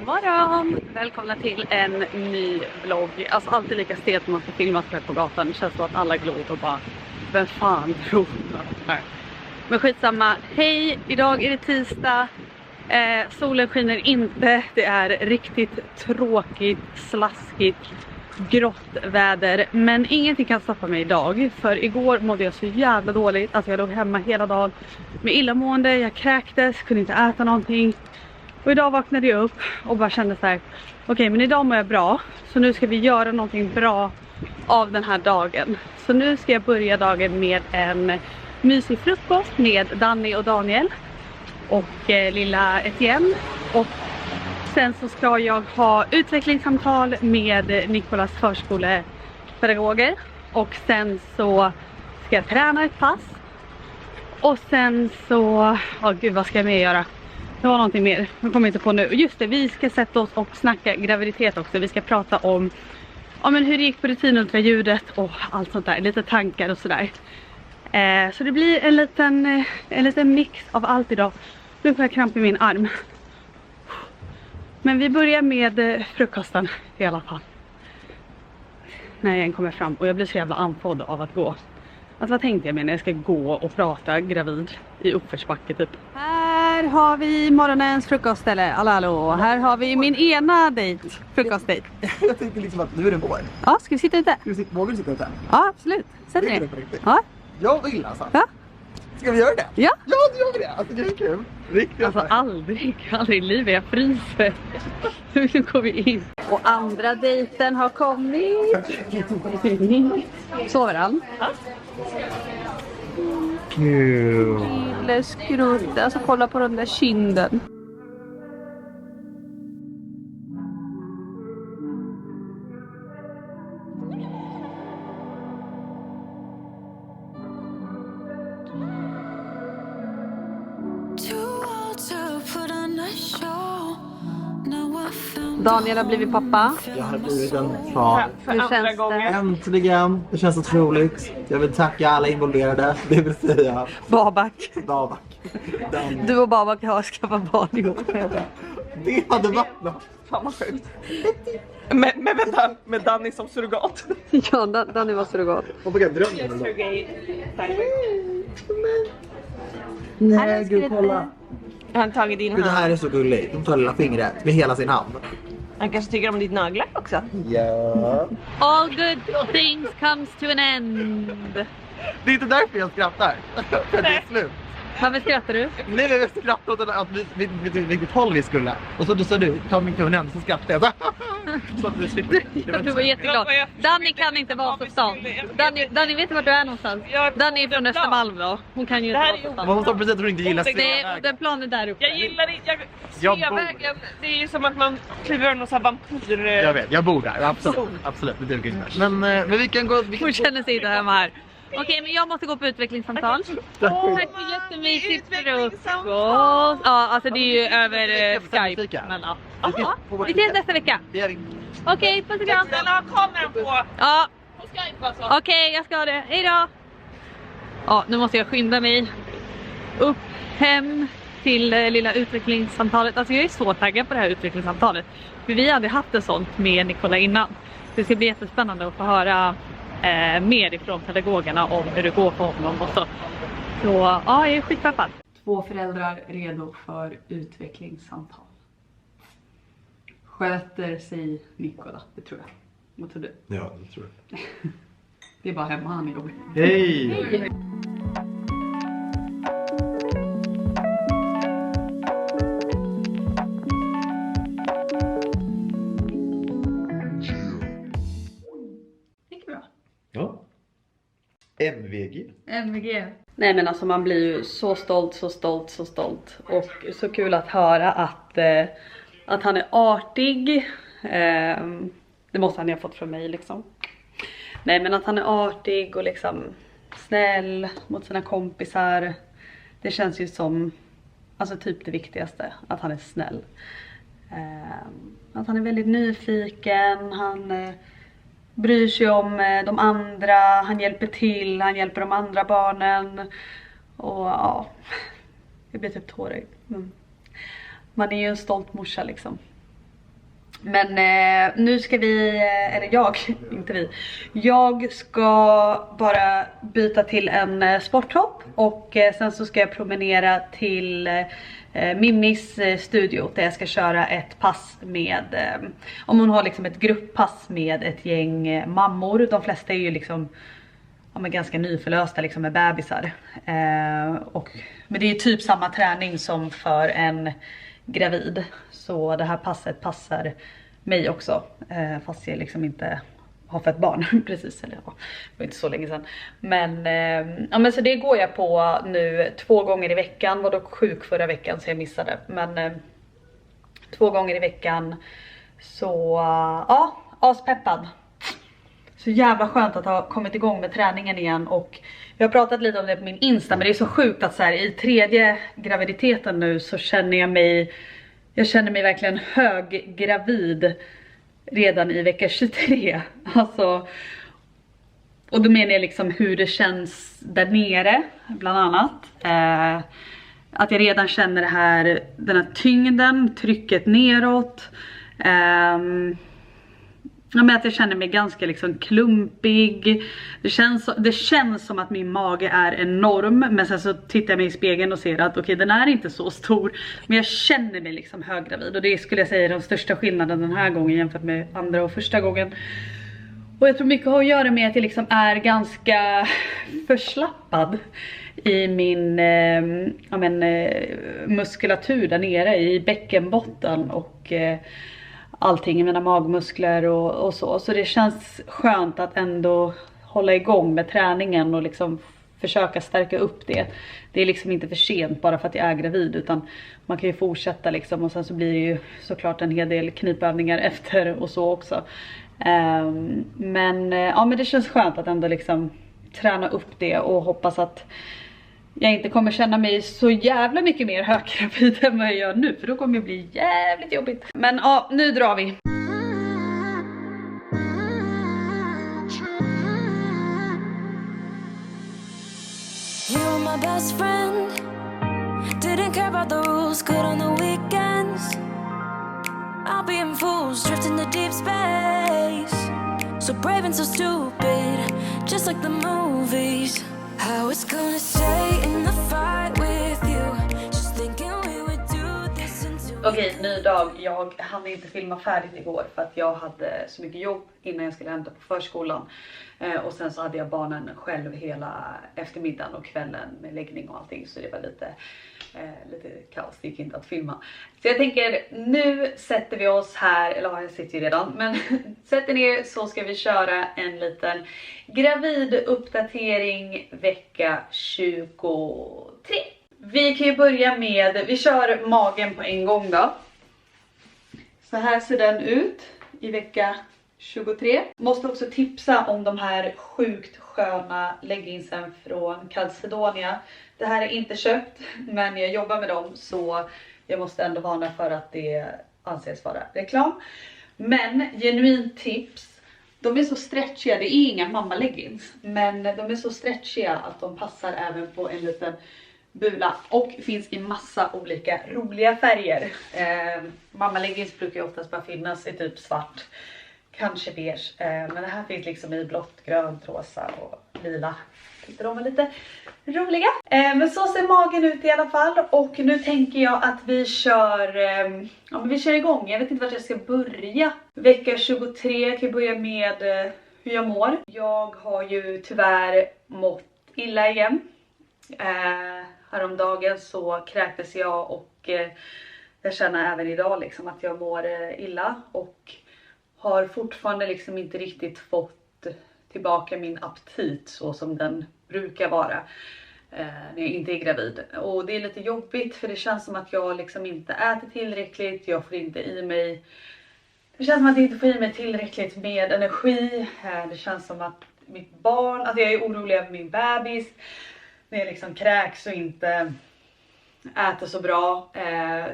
God morgon! Välkomna till en ny vlogg. Alltså alltid lika stelt när man ska filma sig på gatan. Det känns så att alla glor och bara, vem fan tror jag? Men skitsamma. Hej! Idag är det tisdag. Solen skiner inte. Det är riktigt tråkigt, slaskigt, grått väder. Men ingenting kan stoppa mig idag. För igår mådde jag så jävla dåligt. Alltså jag låg hemma hela dagen med illamående. Jag kräktes, kunde inte äta någonting. Och idag vaknade jag upp och bara kände så här: okej, men idag mår jag bra. Så nu ska vi göra någonting bra av den här dagen. Så nu ska jag börja dagen med en mysig frukost med Danny och Daniel. Och lilla Etienne. Och sen så ska jag ha utvecklingssamtal med Nikolas förskolepedagoger. Och sen så ska jag träna ett pass. Och sen så, gud, vad ska jag mer göra? Det var någonting mer, jag kommer inte på nu. Just det, vi ska sätta oss och snacka graviditet också. Vi ska prata om men hur det gick på rutinultraljudet och allt sånt där. Lite tankar och sådär. Så det blir en liten mix av allt idag. Nu får jag kramp i min arm. Men vi börjar med frukosten i alla fall. När jag än kommer fram. Och jag blir så jävla andfådd av att gå. Alltså vad tänkte jag med när jag ska gå och prata gravid i uppförsbacke typ. Här har vi morgonens frukost, eller hallå. Här har vi min ena frukostdejt. Jag tycker liksom att nu är det vår. Ja, ska vi sitta ute? Vågar du sitta ute? Ja, absolut. Sätt dig. Ja. Jag vill alltså. Ja. Ska vi göra det? Ja. Ja, det gör vi det. Alltså det är kul. Riktigt. Alltså aldrig i livet, jag fryser. Nu går vi in. Och andra dejten har kommit. Sover han? Ja. Kul. Lille skrutt, alltså kolla på den där kinden. Daniel har blivit pappa. Jag har blivit en far. Hur känns det? Äntligen. Det känns otroligt. Jag vill tacka alla involverade. Det vill säga Babak. Babak. Du och Babak har skaffat barn ihop. Det hade varit något. Fan vad sjukt. Men vänta, med Danny som surrogat. Ja, Danny var surrogat. Och vilken dröm det var. Nej, gud, kolla. Har han tagit din Gud, det hand? här är så gulligt. De tar lilla fingret med hela sin hand. Han kanske tycker om ditt naglar också. Ja. All good things comes to an end. Det är inte därför jag skrattar. För det är slut. Varför skrattar du? Nej, men jag skrattade åt att vilket håll vi skulle. Och så sa du, ta min kunden, så skrattade jag. Så att Du var jätteglad. Danny kan inte vara på stan. Danny vet vart du är någonstans. Danny är från Östermalm då. Hon kan ju inte vara på stan. Hon sa precis att hon inte gillar Den planen är där uppe. Jag gillar inte, Sveavägen, det är ju som att man kliver över någon sån här vampyr. Jag vet, jag bor där, absolut, det duger inte. Men vi kan gå... Hon känner sig inte hemma här. Okej, men jag måste gå på utvecklingssamtal. Tack för jättemysigt frukost. Ja, alltså det är ju över Skype. Men ja. Vi ses nästa vecka. Okej, puss och kram. Snälla ha kameran på. Ja. På Skype alltså. Okej, jag ska ha det. Hej då. Ja, nu måste jag skynda mig upp hem till lilla utvecklingssamtalet. Alltså jag är så taggad på det här utvecklingssamtalet. För vi hade haft ett sånt med Nikola innan. Det ska bli jättespännande att få höra mer ifrån pedagogerna om hur det går för honom och så. Så ja, jag är skitpeppad. 2 föräldrar redo för utvecklingssamtal. Sköter sig Nikola, det tror jag. Vad tror du? Ja, det tror jag. Det är bara hemma han är jobbig. Hej! Ja. MVG. Nej, men alltså man blir ju så stolt. Och så kul att höra att han är artig. Det måste han ju ha fått från mig liksom. Nej, men att han är artig och liksom snäll mot sina kompisar. Det känns ju som, alltså typ det viktigaste, att han är snäll. Att han är väldigt nyfiken, han bryr sig om de andra, han hjälper till, han hjälper de andra barnen. Och ja, jag blir typ tårig. Man är ju en stolt morsa liksom. Men nu ska vi, eller jag, inte vi. Jag ska bara byta till en sporttopp och sen så ska jag promenera till Mimmis studio där jag ska köra ett pass med, om hon har liksom ett grupppass med ett gäng mammor. De flesta är ju liksom ganska nyförlösta liksom med bebisar. Men det är typ samma träning som för en gravid. Så det här passet passar mig också. Fast jag liksom inte har fött barn precis. Eller ja, det var inte så länge sedan. Men så det går jag på nu 2 gånger i veckan. Var dock sjuk förra veckan så jag missade. Men 2 gånger i veckan. Så ja, aspeppad. Så jävla skönt att ha kommit igång med träningen igen. Och jag har pratat lite om det på min Insta. Men det är så sjukt att så här, i 3:e graviditeten nu så känner jag mig verkligen höggravid redan i vecka 23. Alltså, och då menar jag liksom hur det känns där nere bland annat. Att jag redan känner den här tyngden, trycket neråt. Men att jag känner mig ganska liksom klumpig. Det känns som att min mage är enorm. Men sen så tittar jag mig i spegeln och ser att okej, den är inte så stor. Men jag känner mig liksom höggravid. Och det skulle jag säga är den största skillnaden den här gången jämfört med andra och första gången. Och jag tror mycket har att göra med att jag liksom är ganska förslappad i min muskulatur där nere i bäckenbotten och allting i mina magmuskler och så. Så det känns skönt att ändå hålla igång med träningen och liksom försöka stärka upp det. Det är liksom inte för sent bara för att jag är gravid, utan man kan ju fortsätta liksom. Och sen så blir det ju såklart en hel del knipövningar efter och så också. Men det känns skönt att ändå liksom träna upp det och hoppas att jag inte kommer känna mig så jävla mycket mer höggravid än vad jag gör nu. För då kommer det bli jävligt jobbigt. Men ja, nu drar vi. You're my best friend. Didn't care about the rules, good on the weekends. I'll be in fools, drifting to deep space. So brave and so stupid, just like the movies. How it's gonna stay in the fight with you. Just thinking we would do this into. Okej, ny dag. Jag hann inte filma färdigt igår för att jag hade så mycket jobb innan jag skulle hämta på förskolan. Och sen så hade jag barnen själv hela eftermiddagen och kvällen med läggning och allting. Så det var lite kaos, det gick inte att filma. Så jag tänker, nu sätter vi oss här, eller ja, jag sitter ju redan. Men sätter ner så ska vi köra en liten gravid uppdatering vecka 23. Vi kan ju börja med, vi kör magen på en gång då. Så här ser den ut i vecka 23. Måste också tipsa om de här sjukt sköna leggingsen från Calcedonia. Det här är inte köpt, men jag jobbar med dem så jag måste ändå varna för att det anses vara reklam. Men genuint tips. De är så stretchiga, det är inga mamma-leggings. Men de är så stretchiga att de passar även på en liten bula. Och finns i massa olika roliga färger. Mamma-leggings brukar ju oftast bara finnas i typ svart. Kanske beige. Men det här finns liksom i blått, grönt, rosa och lila. Tyckte de var lite roliga. Men så ser magen ut i alla fall. Och nu tänker jag att vi kör igång. Jag vet inte vart jag ska börja. Vecka 23. Jag kan börja med hur jag mår. Jag har ju tyvärr mått illa igen. Häromdagen så kräktes jag och jag känner även idag liksom att jag mår illa. Och har fortfarande liksom inte riktigt fått tillbaka min aptit så som den brukar vara när jag inte är gravid. Och det är lite jobbigt för det känns som att jag liksom inte äter tillräckligt. Jag får inte i mig. Det känns som att jag inte får i mig tillräckligt med energi. Det känns som att mitt barn, alltså jag är orolig över min bebis. När jag liksom kräks och inte äter så bra.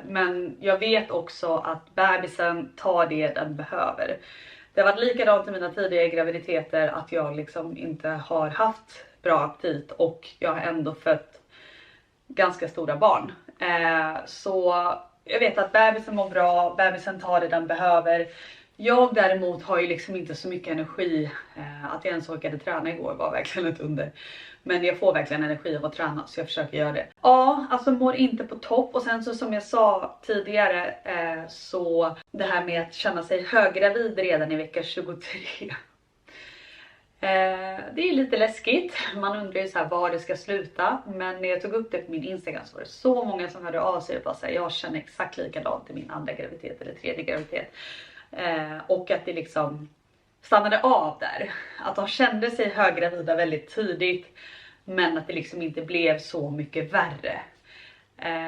Men jag vet också att bebisen tar det den behöver. Det har varit likadant i mina tidigare graviditeter att jag liksom inte har haft bra aptit och jag har ändå fött ganska stora barn. Så jag vet att bebisen mår bra, bebisen tar det den behöver. Jag däremot har ju liksom inte så mycket energi. Att jag ens orkade träna igår var verkligen ett under. Men jag får verkligen energi av att träna, så jag försöker göra det. Ja, alltså mår inte på topp. Och sen så som jag sa tidigare, så det här med att känna sig höggravid redan i vecka 23. Det är lite läskigt. Man undrar ju så här var det ska sluta. Men när jag tog upp det på min Instagram så var det så många som hörde av sig och bara så här, jag känner exakt likadant i min andra graviditet eller tredje graviditet. Och att det liksom stannade av där. Att de kände sig höggravida väldigt tidigt, men att det liksom inte blev så mycket värre.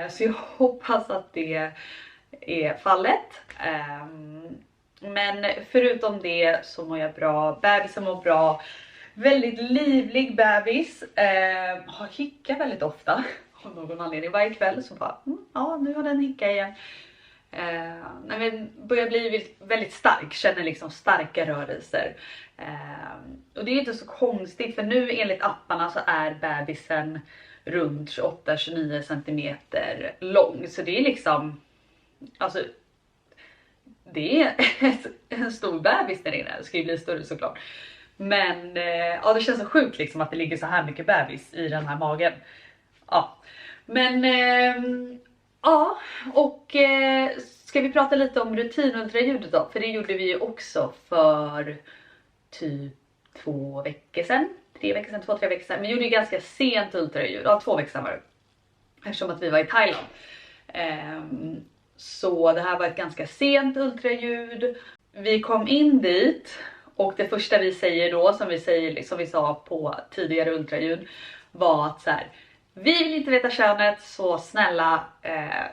Så jag hoppas att det är fallet. Men förutom det så mår jag bra. Bebisen mår bra. Väldigt livlig bebis. Har hicka väldigt ofta. Av någon anledning. Varje kväll så bara, ja nu har den hicka igen. Men börjar bli väldigt stark. Känner liksom starka rörelser. Och det är inte så konstigt. För nu enligt apparna så är bebisen runt 28-29 centimeter lång. Så det är liksom, alltså det är en stor bebis där inne. Det ska ju bli större såklart. Men ja, det känns så sjukt liksom att det ligger så här mycket bebis i den här magen. Ja, men ja, och ska vi prata lite om rutinultraljudet då? För det gjorde vi ju också för typ 2 veckor sedan. 3 veckor sedan, 2-3 veckor sedan. Men vi gjorde ju ganska sent ultraljud. Ja, 2 veckor sedan var det. Eftersom att vi var i Thailand. Så det här var ett ganska sent ultraljud. Vi kom in dit. Och det första vi säger då, som vi sa på tidigare ultraljud, var att så här, vi vill inte veta könet, så snälla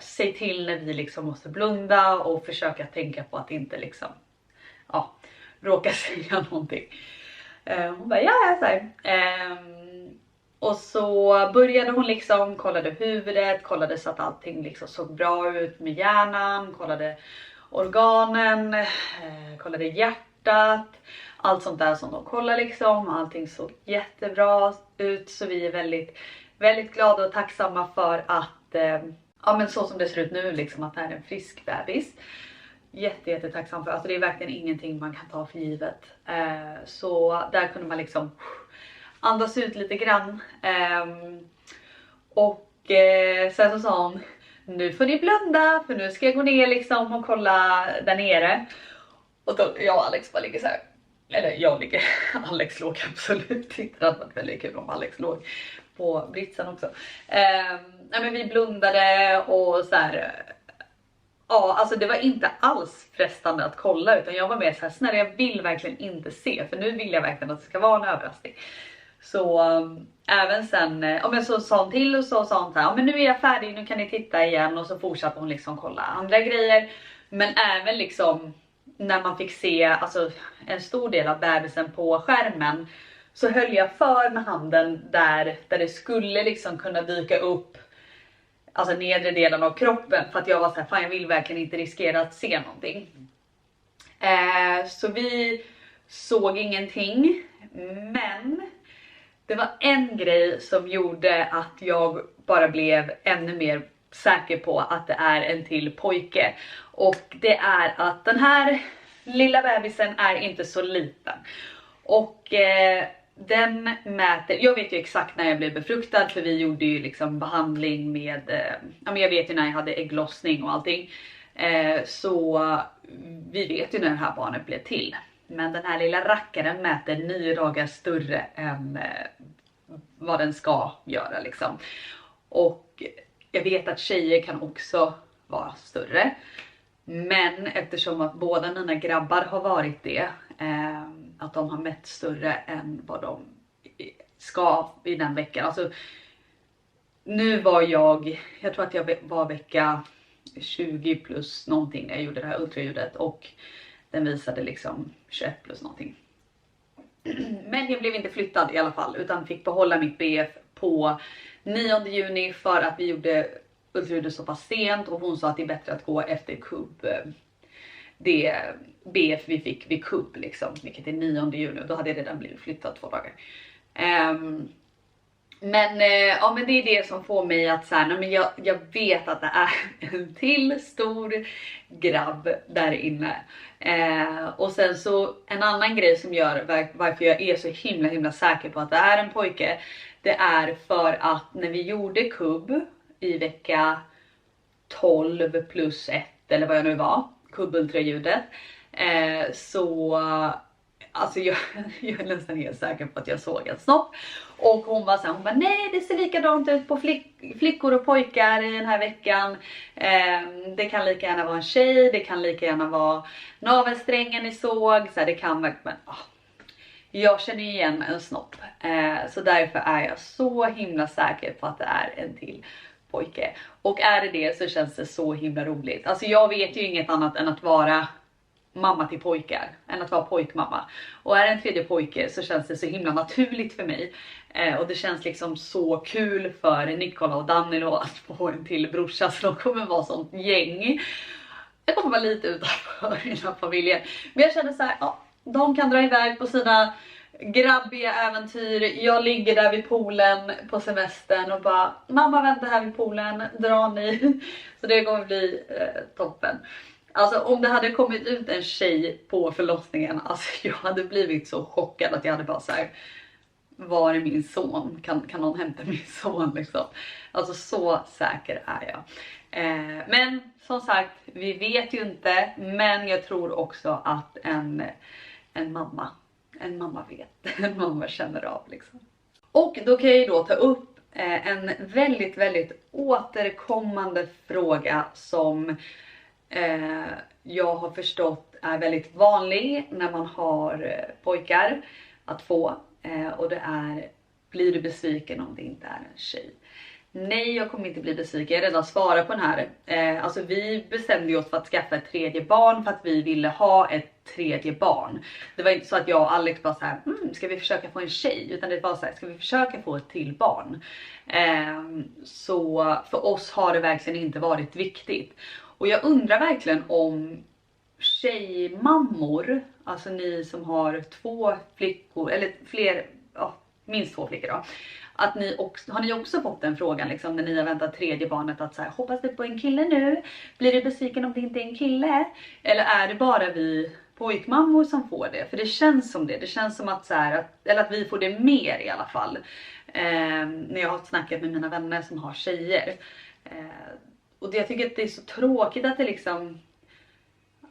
säg till när vi liksom måste blunda och försöka tänka på att inte liksom, ja, råka säga någonting. Hon bara, ja, så här. Och så började hon liksom, kollade huvudet, kollade så att allting liksom såg bra ut med hjärnan, kollade organen, kollade hjärtat, allt sånt där som de kollar liksom. Allting såg jättebra ut, så vi är väldigt, väldigt glada och tacksamma för att, ja men så som det ser ut nu liksom, att det är en frisk bebis. Jättetacksam för, alltså det är verkligen ingenting man kan ta för givet. Så där kunde man liksom andas ut lite grann. Och sen så sa hon, nu får ni blunda för nu ska jag gå ner liksom och kolla där nere. Och då, jag och Alex bara ligger så här. Eller jag ligger, Alex låg absolut inte. Det hade varit väldigt kul om Alex låg på britsen också. Nej men vi blundade och så här. Ja, alltså det var inte alls frestande att kolla, utan jag var mer så här, snälla jag vill verkligen inte se, för nu vill jag verkligen att det ska vara en överraskning. Så även sen, ja men så sa hon till och så sa hon så här, ja men nu är jag färdig, nu kan ni titta igen, och så fortsatte hon liksom kolla andra grejer. Men även liksom när man fick se alltså en stor del av bebisen på skärmen, så höll jag för med handen där det skulle liksom kunna dyka upp, alltså nedre delen av kroppen, för att jag var så här, fan jag vill verkligen inte riskera att se någonting. Så vi såg ingenting, men det var en grej som gjorde att jag bara blev ännu mer säker på att det är en till pojke. Och det är att den här lilla bebisen är inte så liten. Och den mäter, jag vet ju exakt när jag blev befruktad, för vi gjorde ju liksom behandling med, ja men jag vet ju när jag hade ägglossning och allting. Så vi vet ju när det här barnet blev till. Men den här lilla rackaren mäter 9 dagar större än vad den ska göra liksom. Och jag vet att tjejer kan också vara större. Men eftersom att båda mina grabbar har varit det, att de har mätt större än vad de ska i den veckan. Alltså, nu var jag tror att jag var vecka 20 plus någonting när jag gjorde det här ultraljudet, och den visade liksom 21 plus någonting. Men jag blev inte flyttad i alla fall, utan fick behålla mitt BF på 9 juni för att vi gjorde ultraljudet så pass sent, och hon sa att det är bättre att gå efter kubb. Det BF vi fick vid kubb liksom, vilket är 9 juni, då hade jag redan blivit flyttad 2 dagar. Men ja, men det är det som får mig att så här, nej, men jag vet att det är en till stor grabb där inne. Och sen så en annan grej som gör varför jag är så himla säker på att det är en pojke, det är för att när vi gjorde kubb i vecka 12 plus 1 eller vad jag nu var, kubbultraljudet, så alltså jag är nästan helt säker på att jag såg en snopp. Och hon var så här, hon bara, nej det ser likadant ut på flickor och pojkar i den här veckan. Det kan lika gärna vara en tjej, det kan lika gärna vara navelsträngen ni såg. Så här, det kan verkligen, jag känner igen en snopp. Så därför är jag så himla säker på att det är en till pojke. Och är det så känns det så himla roligt. Alltså jag vet ju inget annat än att vara mamma till pojkar, än att vara pojkmamma. Och är det en tredje pojke så känns det så himla naturligt för mig. Och det känns liksom så kul för Nicola och Danilo att få en till brorsa, så de kommer vara sånt gäng. Jag kommer vara lite utanför i den här familjen. Men jag känner så här, ja, de kan dra iväg på sina grabbiga äventyr. Jag ligger där vid poolen på semestern och bara, mamma vänta här vid poolen, drar ni? Så det kommer bli toppen. Alltså om det hade kommit ut en tjej på förlossningen, alltså jag hade blivit så chockad att jag hade bara så här, var är min son? Kan någon hämta min son liksom? Alltså så säker är jag. Men som sagt, vi vet ju inte, men jag tror också att en mamma vet, en mamma känner av liksom. Och då kan jag ju då ta upp en väldigt återkommande fråga som jag har förstått är väldigt vanlig när man har pojkar att få, och det är, blir du besviken om det inte är en tjej? Nej, jag kommer inte bli besviken. Jag har redan svarat på den här. Alltså vi bestämde oss för att skaffa ett tredje barn för att vi ville ha ett tredje barn. Det var inte så att jag och Alex bara så här, ska vi försöka få en tjej? Utan det var så här, ska vi försöka få ett till barn? Så för oss har det verkligen inte varit viktigt. Och jag undrar verkligen om tjejmammor, alltså ni som har 2 flickor eller fler, minst 2 flickor då, att ni också, har ni också fått den frågan liksom, när ni har väntat tredje barnet, att så här, hoppas det på en kille nu, blir du besviken om det inte är en kille? Eller är det bara vi pojkmammor som får det? För det känns som det känns som att så här, eller att vi får det mer i alla fall, när jag har snackat med mina vänner som har tjejer. Och jag tycker att det är så tråkigt att det liksom,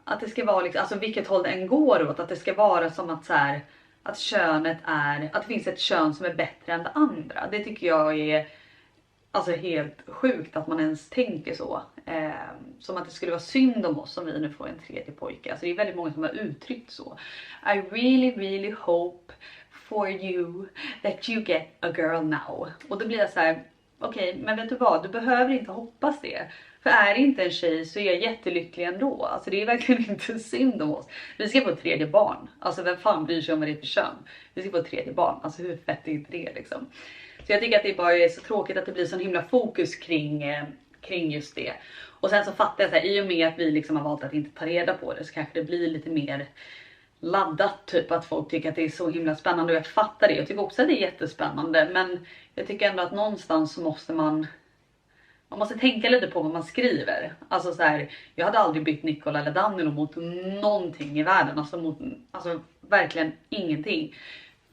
att det ska vara liksom, alltså vilket håll det än går åt, att det ska vara som att så här, att könet är, att det finns ett kön som är bättre än det andra. Det tycker jag är alltså helt sjukt att man ens tänker så. Som att det skulle vara synd om oss om vi nu får en tredje pojke. Alltså det är väldigt många som har uttryckt så. I really hope for you that you get a girl now. Och då blir jag så här, okej, men vet du vad? Du behöver inte hoppas det. För är det inte en tjej så är jag jättelycklig ändå. Alltså det är verkligen inte synd om oss. Vi ska få ett tredje barn. Alltså vem fan bryr sig om vad det är för kön? Vi ska få ett tredje barn. Alltså hur fett är inte det liksom? Så jag tycker att det bara är så tråkigt att det blir sån himla fokus kring just det. Och sen så fattar jag så här, i och med att vi liksom har valt att inte ta reda på det, så kanske det blir lite mer laddat, typ att folk tycker att det är så himla spännande. Och jag fattar det. Jag tycker också att det är jättespännande. Men jag tycker ändå att någonstans så måste man måste tänka lite på vad man skriver. Alltså så här, jag hade aldrig bytt Nicola eller Danilo mot någonting i världen. Alltså verkligen ingenting.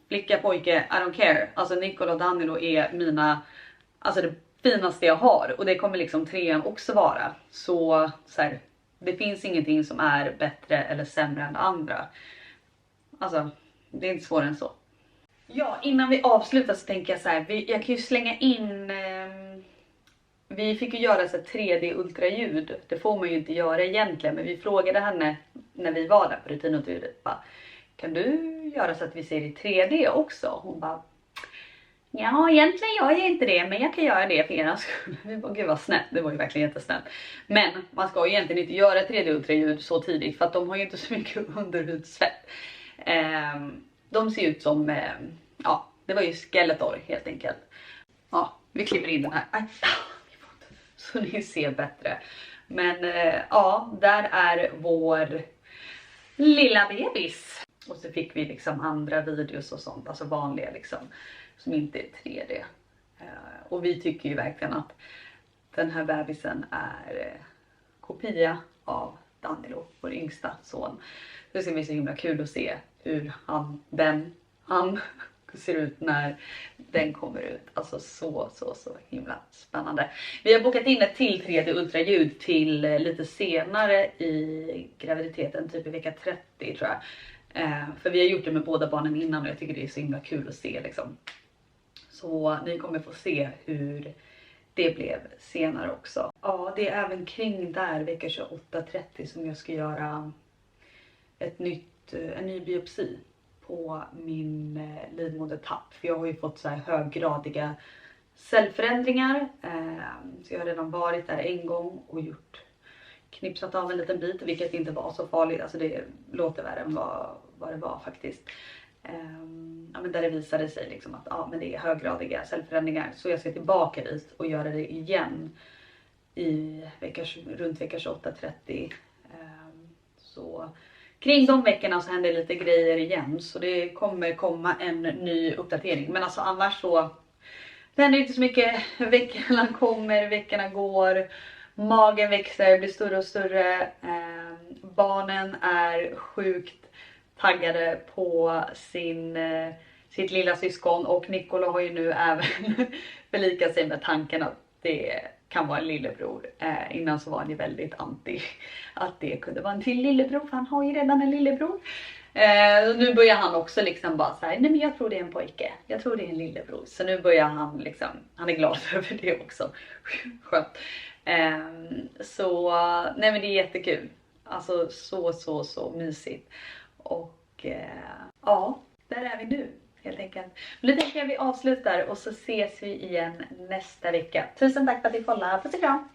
Flicka, pojke, I don't care. Alltså Nicola och Danilo är mina, alltså det finaste jag har. Och det kommer liksom 3an också vara. Så här, det finns ingenting som är bättre eller sämre än det andra. Alltså, det är inte svårare än så. Ja, innan vi avslutar så tänker jag så här, jag kan ju slänga in, vi fick ju göra så 3D ultraljud. Det får man ju inte göra egentligen, men vi frågade henne när vi var där på rutinultraljudet, bara, kan du göra så att vi ser i 3D också? Hon bara, ja egentligen gör jag inte det, men jag kan göra det för er skull. Vi bara, gud vad snällt, det var ju verkligen jättesnällt. Men man ska ju egentligen inte göra 3D ultraljud så tidigt, för att de har ju inte så mycket underhudsfett. De ser ut som, ja, det var ju Skeletor helt enkelt. Ja, vi klipper in den här. Så ni ser bättre. Men ja, där är vår lilla bebis. Och så fick vi liksom andra videos och sånt, alltså vanliga liksom, som inte är 3D. Och vi tycker ju verkligen att den här bebisen är kopia av Danilo, vår yngsta son. Det ska bli så himla kul att se hur han ser ut när den kommer ut. Alltså så himla spännande. Vi har bokat in ett till 3D ultraljud till lite senare i graviditeten, typ i vecka 30 tror jag. För vi har gjort det med båda barnen innan och jag tycker det är så himla kul att se liksom. Så ni kommer få se hur det blev senare också. Ja, det är även kring där vecka 28-30 som jag ska göra en ny biopsi på min livmodertapp. För jag har ju fått så här höggradiga cellförändringar. Så jag har redan varit där en gång och knipsat av en liten bit, vilket inte var så farligt. Alltså det låter värre än vad det var faktiskt. Men där det visade sig liksom att men det är höggradiga cellförändringar. Så jag ska tillbaka dit och göra det igen runt vecka 28-30. Så kring de veckorna så händer lite grejer igen. Så det kommer komma en ny uppdatering. Men alltså annars så det händer inte så mycket. Veckorna kommer, veckorna går. Magen växer, blir större och större. Barnen är sjukt taggade på sitt lilla syskon. Och Nicola har ju nu även förlikat sig med tanken att det kan vara en lillebror. Innan så var han ju väldigt anti att det kunde vara en till lillebror, för han har ju redan en lillebror. Nu börjar han också liksom bara säga, nej men jag tror det är en pojke, jag tror det är en lillebror. Så nu börjar han liksom, han är glad över det också. Skönt. Så nej men det är jättekul. Alltså så mysigt. Och ja, där är vi nu. Helt enkelt. Men nu tänker jag att vi avslutar och så ses vi igen nästa vecka. Tusen tack för att ni kollade. Puss och kram.